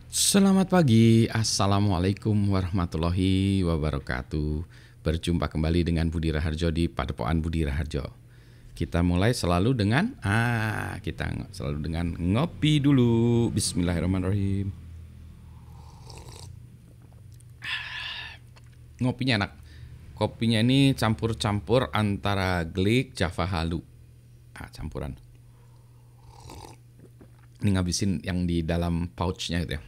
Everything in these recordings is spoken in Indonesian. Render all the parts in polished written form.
Selamat pagi, Assalamualaikum warahmatullahi wabarakatuh. Berjumpa kembali dengan Budi Raharjo di Padepokan Budi Raharjo. Kita mulai selalu dengan ngopi dulu. Bismillahirrahmanirrahim. Ngopinya enak. Kopinya ini campur-campur antara Glik, Java Halu. Campuran. Ini ngabisin yang di dalam pouchnya gitu ya.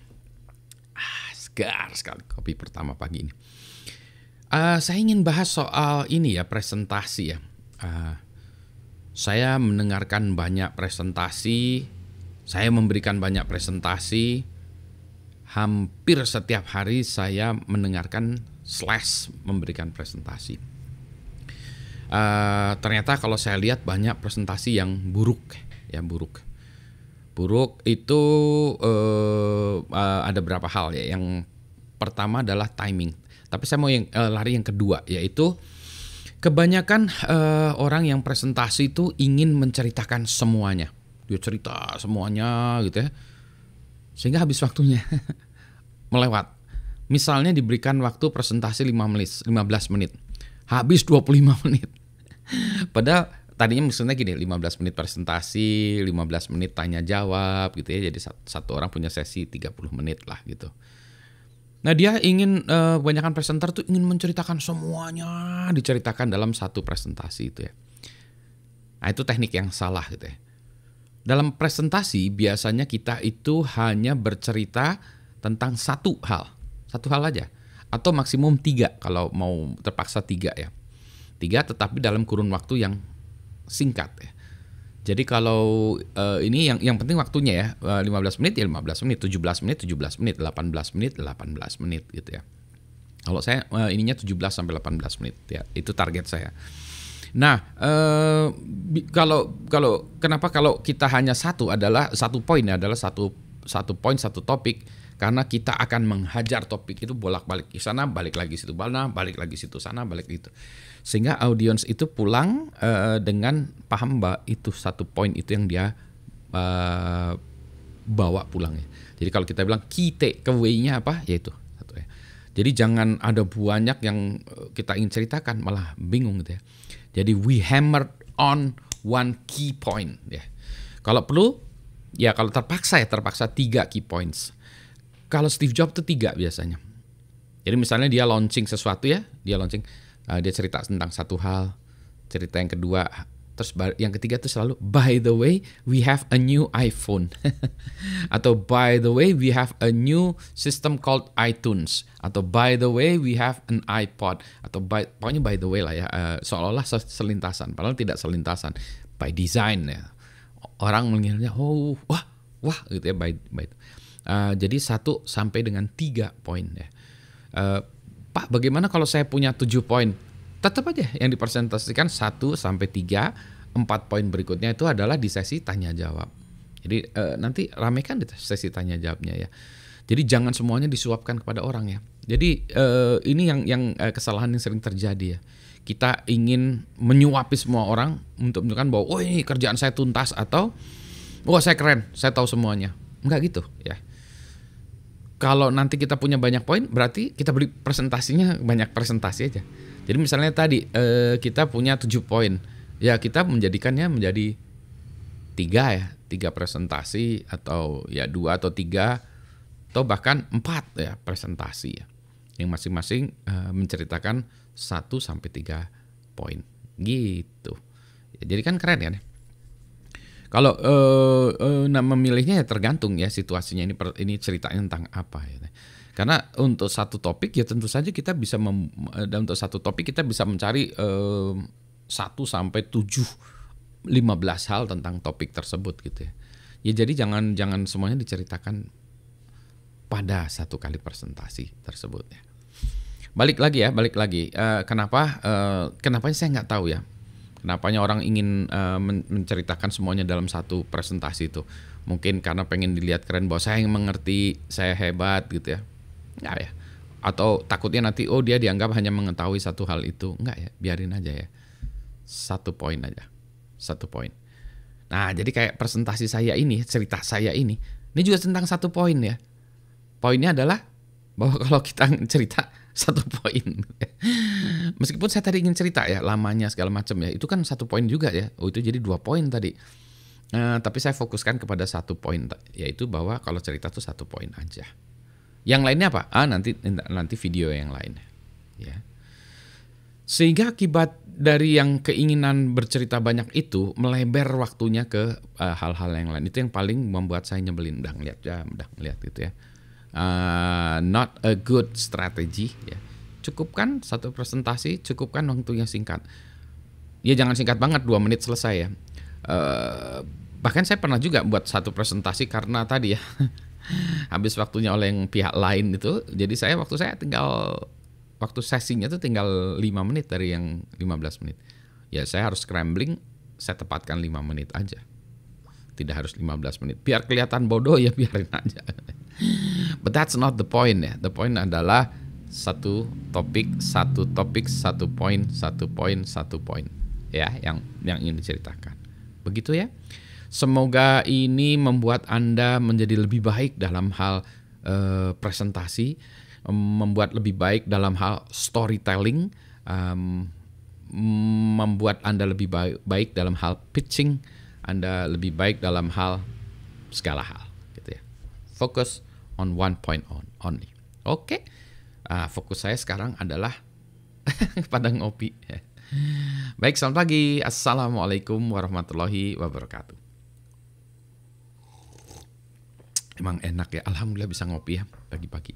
Segar sekali kopi pertama pagi ini. Saya ingin bahas soal ini ya, presentasi ya. Saya mendengarkan banyak presentasi, saya memberikan banyak presentasi. Hampir setiap hari saya mendengarkan / memberikan presentasi. Ternyata kalau saya lihat banyak presentasi yang buruk, ya buruk. Buruk itu ada beberapa hal ya. Yang pertama adalah timing. Tapi saya mau lari yang kedua, yaitu kebanyakan orang yang presentasi itu ingin menceritakan semuanya. Dia cerita semuanya gitu ya. Sehingga habis waktunya melewat. Misalnya diberikan waktu presentasi 15 menit. Habis 25 menit. Padahal tadinya maksudnya gini, 15 menit presentasi, 15 menit tanya jawab gitu ya. Jadi satu orang punya sesi 30 menit lah gitu. Nah dia ingin, kebanyakan presenter tuh ingin menceritakan semuanya, diceritakan dalam satu presentasi itu ya. Nah itu teknik yang salah gitu ya. Dalam presentasi biasanya kita itu hanya bercerita tentang satu hal aja. Atau maksimum 3 kalau mau terpaksa 3 ya. 3 tetapi dalam kurun waktu yang singkat ya. Jadi kalau ini yang penting waktunya ya, 15 menit ya 15 menit, 17 menit 17 menit, 18 menit 18 menit gitu ya. Kalau saya ininya 17 sampai 18 menit ya, itu target saya. Nah, kenapa kalau kita hanya satu poin adalah satu poin satu topik, karena kita akan menghajar topik itu bolak-balik di sana, balik lagi situ mana, balik lagi situ sana, balik gitu. Sehingga audiens itu pulang dengan paham bahwa itu satu poin itu yang dia bawa pulang ya. Jadi kalau kita bilang key takeaway-nya apa, yaitu satu ya. Jadi jangan ada banyak yang kita ingin ceritakan malah bingung gitu ya. Jadi we hammered on one key point ya. Kalau perlu ya, kalau terpaksa 3 key points. Kalau Steve Jobs itu 3 biasanya. Jadi misalnya dia launching sesuatu ya, dia cerita tentang satu hal, cerita yang kedua, terus yang ketiga itu selalu by the way we have a new iPhone atau by the way we have a new system called iTunes, atau by the way we have an iPod, atau pokoknya by the way lah ya, seolah-olah selintasan, padahal tidak selintasan, by design ya. Orang mengiranya wah gitu ya, by jadi 1 sampai dengan 3 poin ya. Pak, bagaimana kalau saya punya 7 poin? Tetap aja yang dipresentasikan 1 sampai 3, 4 poin berikutnya itu adalah di sesi tanya jawab. Jadi nanti ramekan di sesi tanya jawabnya ya. Jadi jangan semuanya disuapkan kepada orang ya. Jadi ini yang kesalahan yang sering terjadi ya. Kita ingin menyuapi semua orang untuk menunjukkan bahwa ini kerjaan saya tuntas, atau saya keren, saya tahu semuanya. Enggak gitu ya. Kalau nanti kita punya banyak poin, berarti kita beli presentasinya banyak presentasi aja. Jadi misalnya tadi kita punya 7 poin, ya kita menjadikannya menjadi 3 ya, 3 presentasi, atau ya 2 atau 3 atau bahkan 4 ya presentasi ya. Yang masing-masing menceritakan 1 sampai 3 poin gitu. Ya, jadi kan keren ya. Kalau memilihnya ya tergantung ya situasinya, ini ceritanya tentang apa ya. Karena untuk satu topik ya tentu saja kita bisa untuk satu topik kita bisa mencari 1 sampai 7, 15 hal tentang topik tersebut gitu ya. Ya jadi jangan semuanya diceritakan pada satu kali presentasi tersebut ya. Balik lagi. Kenapa saya nggak tahu ya. Kenapanya orang ingin menceritakan semuanya dalam satu presentasi itu? Mungkin karena pengen dilihat keren bahwa saya yang mengerti, saya hebat gitu ya. Enggak ya. Atau takutnya nanti dia dianggap hanya mengetahui satu hal itu. Enggak ya, biarin aja ya. 1 poin aja. 1 poin. Nah, jadi kayak presentasi saya ini, cerita saya ini juga tentang 1 poin ya. Poinnya adalah bahwa kalau kita cerita satu poin, meskipun saya tadi ingin cerita ya lamanya segala macam ya, itu kan satu poin juga ya. Oh itu jadi 2 poin tadi. Tapi saya fokuskan kepada satu poin, yaitu bahwa kalau cerita tuh satu poin aja. Yang lainnya apa? Nanti video yang lain. Ya. Sehingga akibat dari yang keinginan bercerita banyak itu melebar waktunya ke hal-hal yang lain. Itu yang paling membuat saya nyebelin. Udah ngeliat gitu ya. Not a good strategy ya. Cukupkan satu presentasi, cukupkan waktunya singkat. Ya jangan singkat banget, 2 menit selesai ya. Bahkan saya pernah juga buat satu presentasi karena tadi ya habis waktunya oleh yang pihak lain itu. Jadi waktu sesinya itu tinggal 5 menit dari yang 15 menit. Ya saya harus scrambling, saya tepatkan 5 menit aja. Tidak harus 15 menit. Biar kelihatan bodoh ya biarin aja. But that's not the point ya. The point adalah satu topik, satu poin. Ya, yang ingin diceritakan. Begitu ya. Semoga ini membuat Anda menjadi lebih baik dalam hal presentasi, membuat lebih baik dalam hal storytelling, membuat Anda lebih baik dalam hal pitching, Anda lebih baik dalam hal segala hal gitu ya. Focus on one point only. Oke. Fokus saya sekarang adalah pada ngopi. Baik, selamat pagi. Assalamualaikum warahmatullahi wabarakatuh. Emang enak ya, alhamdulillah bisa ngopi ya pagi-pagi.